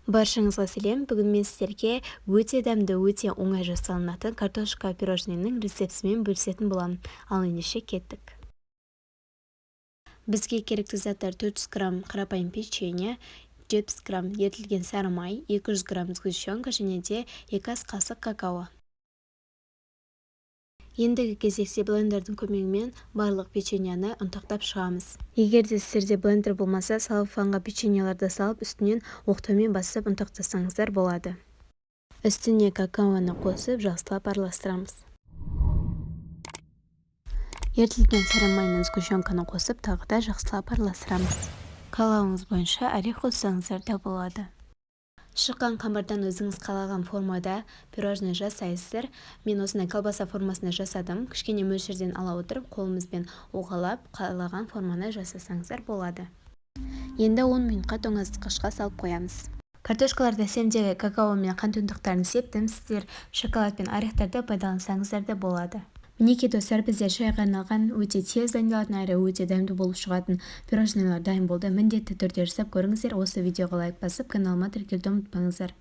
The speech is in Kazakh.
Баршаңызға сәлем. Бүгін мен сіздерге өте дәмді, өте оңай жасалынатын картошка пирожныйның рецептісімен бөлісетін боламын. Ал ендеше кеттік. Бізге керекті заттар 400 грамм қарапайым печенье, 70 грамм ерітілген сары май, 200 грамм сгущенка және де 2 ас қасық какао. Ендігі кезекте блендердің көмегімен барлық печеньяны ұнтақтап шығамыз. Егер де сіздерде блендер болмаса, салфанға печеньяларды салып, үстінен оқтаумен басып ұнтақтасаңыздар болады. Үстіне какаоны қосып, жақсылап араластырамыз. Ерітілген сары май мен сгущенканы қосып, тағы да жақсылап араластырамыз. Қалауыңыз бойынша орех қоссаңыздар да болады. Шыққан қамырдан өзіңіз қалаған формада пирожный жасайсыздар. Мен осындай колбаса формасында жасадым. Кішкене мөлшерден ала отырып, қолымызбен оғалап, қалаған форманы жасасаңыздар болады. Енді 10 минутқа тоңазытқышқа салып қоямыз. Картошкаларды сәндегі какао мен қант ұнтақтарын септім. Сіздер шоколад пен орехтарды пайдалансаңыздар да болады. Мінекей достар, бізде шайға арналған өте тез дайындалатын әрі өте дәмді болып шығатын пирожныйлар дайын болды. Міндетті түрде жасап көріңіздер. Осы видеоға лайк басып, каналыма тіркелуді ұмытпаңыздар.